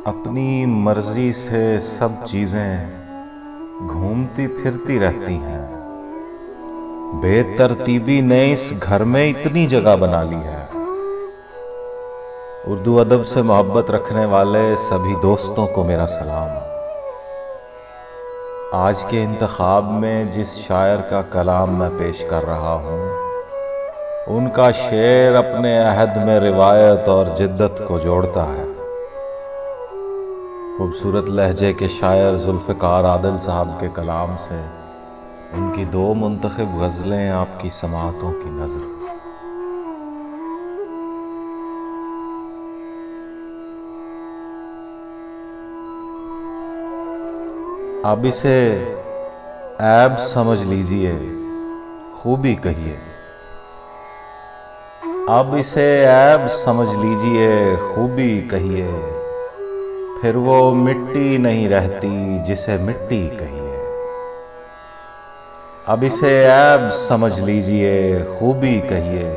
अपनी मर्जी से सब चीज़ें घूमती फिरती रहती हैं। बेतरतीबी ने इस घर में इतनी जगह बना ली है। उर्दू अदब से मोहब्बत रखने वाले सभी दोस्तों को मेरा सलाम। आज के इंतखाब में जिस शायर का कलाम मैं पेश कर रहा हूँ, उनका शेर अपने अहद में रिवायत और जिद्दत को जोड़ता है। खूबसूरत लहजे के शायर जुल्फ़िकार आदिल साहब के कलाम से उनकी दो मुंतखब गज़लें आपकी समातों की नज़र। अब इसे ऐब समझ लीजिए, खूबी कहिए। अब इसे ऐब समझ लीजिए, खूबी कहिए। फिर वो मिट्टी नहीं रहती जिसे मिट्टी कहिए। अब इसे ऐब समझ लीजिए, खूबी कहिए।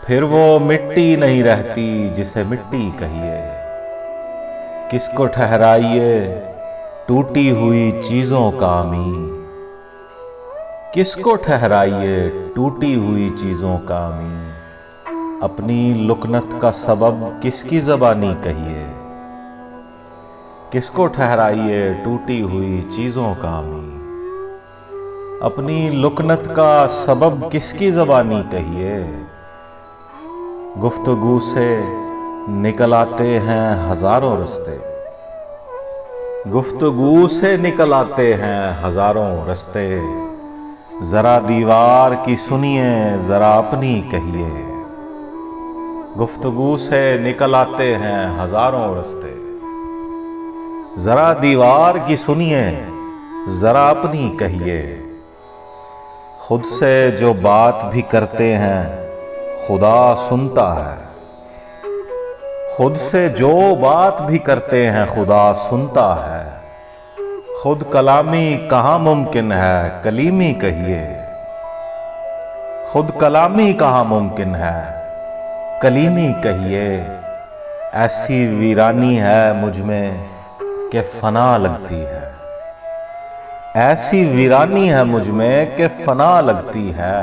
फिर वो मिट्टी नहीं रहती जिसे मिट्टी कहिए। किसको ठहराइए टूटी हुई चीजों का अमीन। किसको ठहराइए टूटी हुई चीजों का अमीन। अपनी लुकनत का सबब किसकी ज़बानी कहिए। किसको ठहराइए टूटी हुई चीजों का अमीन। अपनी लुकनत का सबब किसकी ज़बानी कहिए। गुफ्तगू से निकल आते हैं हजारों रास्ते। गुफ्तगू से निकल आते हैं हजारों रास्ते। जरा दीवार की सुनिए, जरा अपनी कहिए। गुफ्तगू से निकल आते हैं हजारों रास्ते। जरा दीवार की सुनिए, जरा अपनी कहिए। खुद से जो बात भी करते हैं खुदा सुनता है। खुद से जो बात भी करते हैं खुदा सुनता है। खुद कलामी कहाँ मुमकिन है, कलीमी कहिए। खुद कलामी कहाँ मुमकिन है, कलीमी कहिए। ऐसी वीरानी है मुझ में कि फना लगती है। ऐसी वीरानी है मुझ में कि फना लगती है।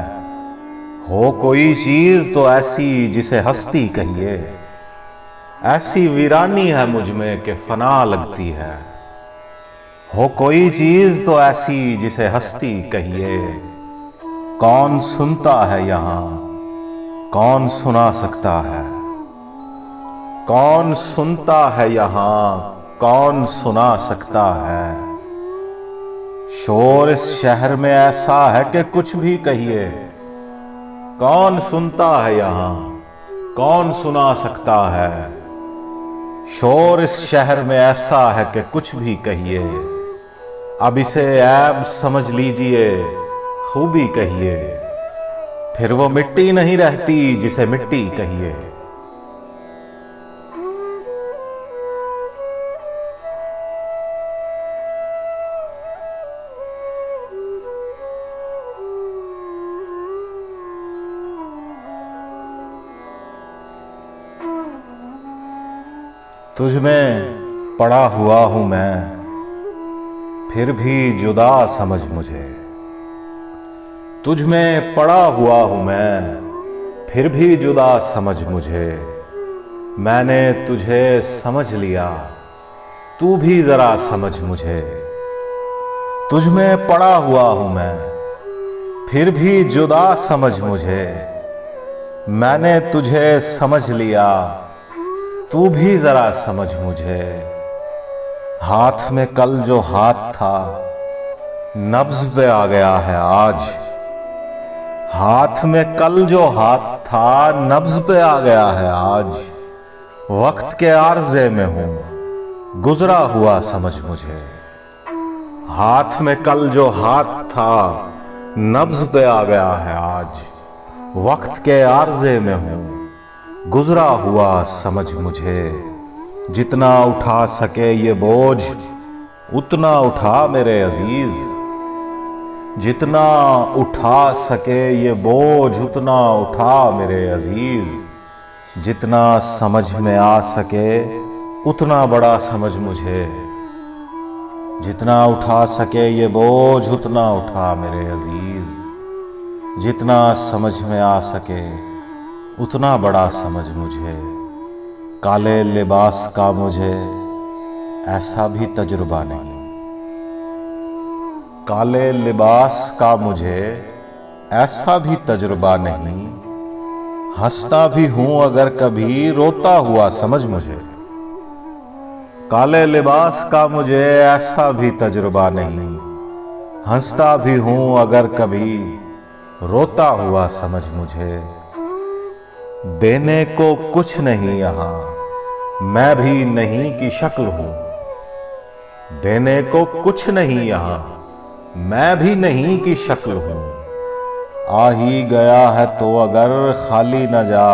हो कोई चीज तो ऐसी जिसे हस्ती कहिए। ऐसी वीरानी है मुझ में कि फना लगती है। हो कोई चीज तो ऐसी जिसे हस्ती कहिए। कौन सुनता है यहां, कौन सुना सकता है। कौन सुनता है यहां, कौन सुना सकता है। शोर इस शहर में ऐसा है कि कुछ भी कहिए। कौन सुनता है यहां, कौन सुना सकता है। शोर इस शहर में ऐसा है कि कुछ भी कहिए। अब इसे ऐब समझ लीजिए, खूबी कहिए। फिर वो मिट्टी नहीं रहती जिसे मिट्टी कहिए। तुझ में पड़ा हुआ हूं मैं, फिर भी जुदा समझ मुझे। तुझ में पड़ा हुआ हूं मैं, फिर भी जुदा समझ मुझे। मैंने तुझे समझ लिया, तू भी जरा समझ मुझे। तुझ में पड़ा हुआ हूं मैं, फिर भी जुदा समझ मुझे। मैंने तुझे समझ लिया, तू भी जरा समझ मुझे। हाथ में कल जो हाथ था नब्ज पे आ गया है आज। हाथ में कल जो हाथ था नब्ज पे आ गया है आज। वक्त के आर्जे में हूं, गुजरा हुआ समझ मुझे। हाथ में कल जो हाथ था नब्ज पे आ गया है आज। वक्त के आर्जे में हूं, गुजरा हुआ समझ मुझे। जितना उठा सके ये बोझ उतना उठा मेरे अजीज। जितना उठा सके ये बोझ उतना उठा मेरे अजीज। जितना समझ में आ सके उतना बड़ा समझ मुझे। जितना उठा सके ये बोझ उतना उठा मेरे अजीज। जितना समझ में आ सके उतना बड़ा समझ मुझे। काले लिबास का मुझे ऐसा भी तजुर्बा नहीं। काले लिबास का मुझे ऐसा भी तजुर्बा नहीं। हंसता भी हूं अगर कभी रोता हुआ समझ मुझे। काले लिबास का मुझे ऐसा भी तजुर्बा नहीं। हंसता भी हूं अगर कभी रोता हुआ समझ मुझे। देने को कुछ नहीं यहां मैं भी नहीं की शक्ल हूं। देने को कुछ नहीं यहां मैं भी नहीं की शक्ल हूं। आ ही गया है तो अगर खाली न जा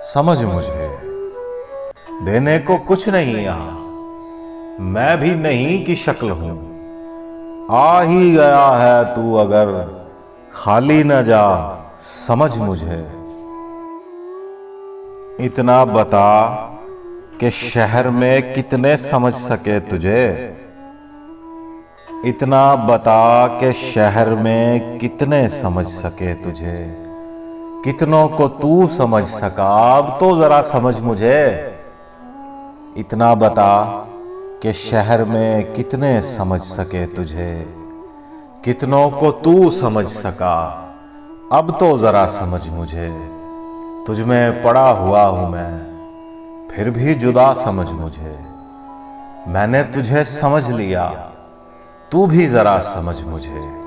समझ मुझे। देने को कुछ नहीं यहां मैं भी नहीं की शक्ल हूं। आ ही गया है तू अगर खाली न जा समझ मुझे। इतना बता कि शहर में कितने समझ सके तुझे। इतना बता कि शहर में कितने समझ सके तुझे। कितनों को तू समझ सका अब तो जरा समझ मुझे। इतना बता कि शहर में कितने समझ सके तुझे। कितनों को तू समझ सका अब तो जरा समझ मुझे। तुझ में पड़ा हुआ हूं मैं फिर भी जुदा समझ मुझे। मैंने तुझे समझ लिया तू भी जरा समझ मुझे।